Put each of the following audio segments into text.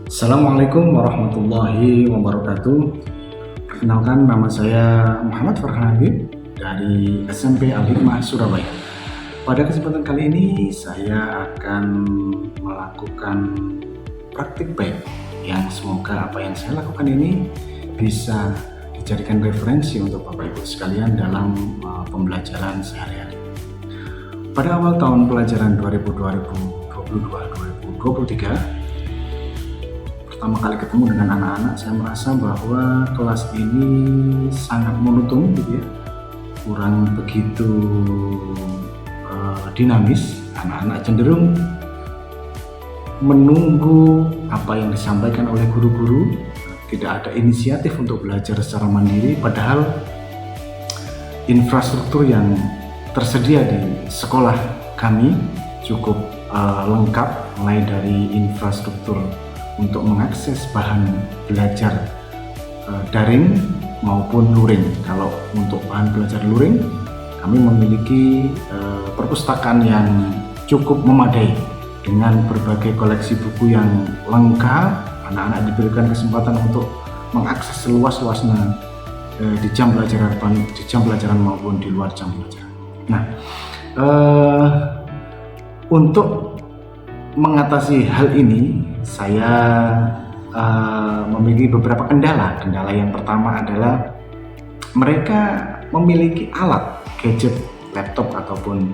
Assalamualaikum warahmatullahi wabarakatuh. Perkenalkan, nama saya Muhammad Farhan Habib dari SMP Al-Hikmah Surabaya. Pada kesempatan kali ini saya akan melakukan praktik baik yang semoga apa yang saya lakukan ini bisa dijadikan referensi untuk Bapak Ibu sekalian dalam pembelajaran sehari-hari. Pada awal tahun pelajaran 2022-2023 pertama kali ketemu dengan anak-anak, saya merasa bahwa kelas ini sangat monoton gitu ya, kurang begitu dinamis. Anak-anak cenderung menunggu apa yang disampaikan oleh guru-guru, tidak ada inisiatif untuk belajar secara mandiri, padahal infrastruktur yang tersedia di sekolah kami cukup lengkap, mulai dari infrastruktur untuk mengakses bahan belajar daring maupun luring. Kalau untuk bahan belajar luring, kami memiliki perpustakaan yang cukup memadai dengan berbagai koleksi buku yang lengkap. Anak-anak diberikan kesempatan untuk mengakses seluas-luasnya di jam pelajaran maupun di luar jam pelajaran. Nah, untuk mengatasi hal ini, saya memiliki beberapa kendala. Kendala yang pertama adalah mereka memiliki alat, gadget, laptop ataupun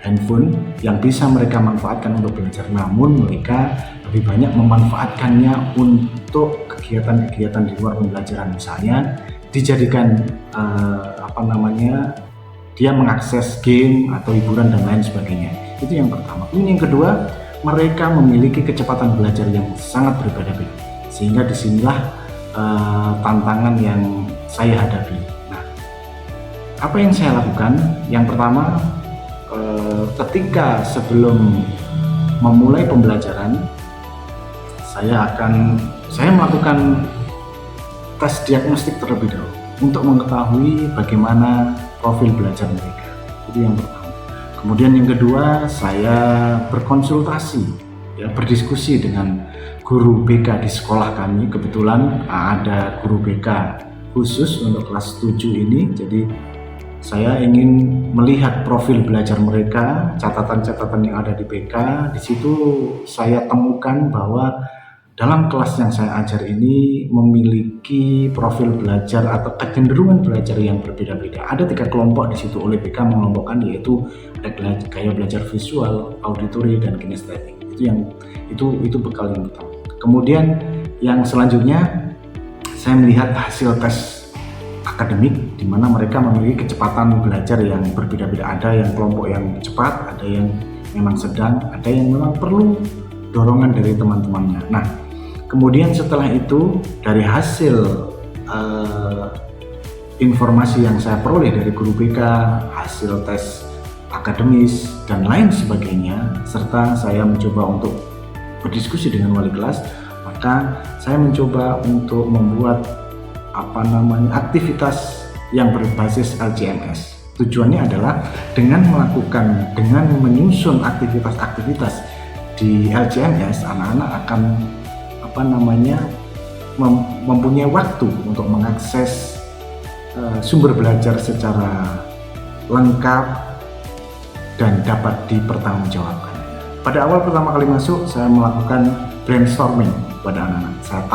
handphone yang bisa mereka manfaatkan untuk belajar. Namun mereka lebih banyak memanfaatkannya untuk kegiatan-kegiatan di luar pembelajaran. Misalnya dijadikan dia mengakses game atau hiburan dan lain sebagainya. Itu yang pertama. Kemudian yang kedua, mereka memiliki kecepatan belajar yang sangat berbeda-beda, sehingga disinilah tantangan yang saya hadapi. Nah, apa yang saya lakukan? Yang pertama, ketika sebelum memulai pembelajaran, saya melakukan tes diagnostik terlebih dahulu untuk mengetahui bagaimana profil belajar mereka. Itu yang pertama. Kemudian yang kedua, saya berkonsultasi, berdiskusi dengan guru BK di sekolah kami. Kebetulan ada guru BK khusus untuk kelas 7 ini. Jadi saya ingin melihat profil belajar mereka, catatan-catatan yang ada di BK. Di situ saya temukan bahwa dalam kelas yang saya ajar ini memiliki profil belajar atau kecenderungan belajar yang berbeda-beda. Ada 3 kelompok di situ oleh BK mengelompokkan, yaitu ada gaya belajar visual, auditory, dan kinestetik. Itu bekal yang pertama. Kemudian yang selanjutnya, saya melihat hasil tes akademik di mana mereka memiliki kecepatan belajar yang berbeda-beda. Ada yang kelompok yang cepat, ada yang memang sedang, ada yang memang perlu dorongan dari teman-temannya. Nah, kemudian setelah itu, dari hasil informasi yang saya peroleh dari guru BK, hasil tes akademis dan lain sebagainya, serta saya mencoba untuk berdiskusi dengan wali kelas, maka saya mencoba untuk membuat aktivitas yang berbasis LCMS. Tujuannya adalah dengan menyusun aktivitas-aktivitas di LCMS, anak-anak akan mempunyai waktu untuk mengakses sumber belajar secara lengkap dan dapat dipertanggungjawabkan. Pada awal pertama kali masuk, saya melakukan brainstorming pada anak-anak. Saya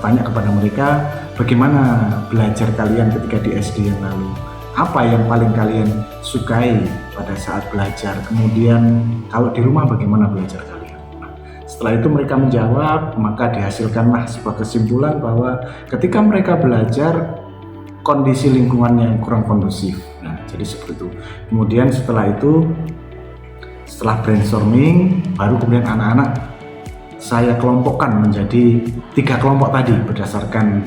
tanya kepada mereka, bagaimana belajar kalian ketika di SD yang lalu? Apa yang paling kalian sukai pada saat belajar? Kemudian kalau di rumah bagaimana belajar kalian? Nah, setelah itu mereka menjawab, maka dihasilkanlah sebuah kesimpulan bahwa ketika mereka belajar, kondisi lingkungan yang kurang kondusif. Nah, jadi seperti itu. Kemudian setelah brainstorming, baru kemudian anak-anak saya kelompokkan menjadi 3 kelompok tadi berdasarkan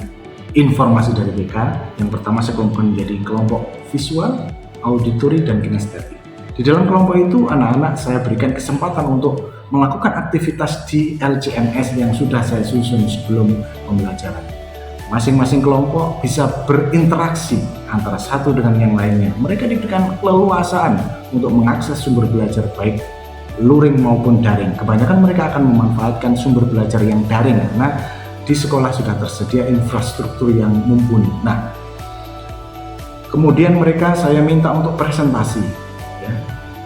informasi dari BK. Yang pertama saya kelompokkan menjadi kelompok visual, auditory, dan kinestetik. Di dalam kelompok itu anak-anak saya berikan kesempatan untuk melakukan aktivitas di LCMS yang sudah saya susun sebelum pembelajaran. Masing-masing kelompok bisa berinteraksi antara satu dengan yang lainnya. Mereka diberikan keleluasaan untuk mengakses sumber belajar baik luring maupun daring. Kebanyakan mereka akan memanfaatkan sumber belajar yang daring karena di sekolah sudah tersedia infrastruktur yang mumpuni. Nah, kemudian saya minta untuk presentasi, ya.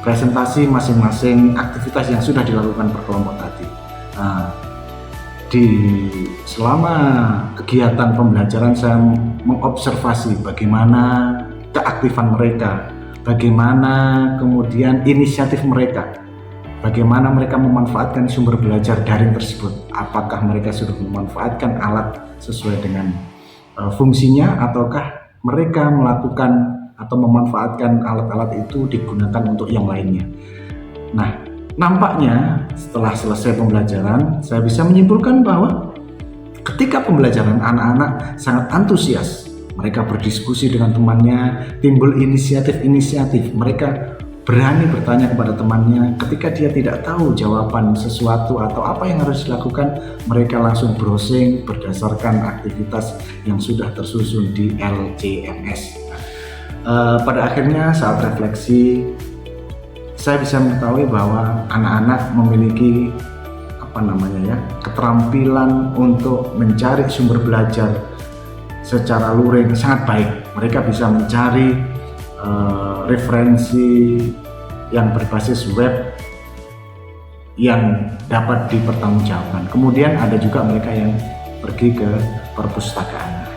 Presentasi masing-masing aktivitas yang sudah dilakukan per kelompok tadi. Nah, selama kegiatan pembelajaran saya mengobservasi bagaimana keaktifan mereka, bagaimana kemudian inisiatif mereka, bagaimana mereka memanfaatkan sumber belajar daring tersebut, apakah mereka sudah memanfaatkan alat sesuai dengan fungsinya, ataukah mereka melakukan atau memanfaatkan alat-alat itu digunakan untuk yang lainnya. Nah, nampaknya setelah selesai pembelajaran, saya bisa menyimpulkan bahwa ketika pembelajaran anak-anak sangat antusias, mereka berdiskusi dengan temannya, timbul inisiatif-inisiatif, mereka berani bertanya kepada temannya. Ketika dia tidak tahu jawaban sesuatu atau apa yang harus dilakukan, mereka langsung browsing berdasarkan aktivitas yang sudah tersusun di LCMS. Pada akhirnya saat refleksi, saya bisa mengetahui bahwa anak-anak memiliki keterampilan untuk mencari sumber belajar secara luring sangat baik. Mereka bisa mencari referensi yang berbasis web yang dapat dipertanggungjawabkan. Kemudian ada juga mereka yang pergi ke perpustakaan.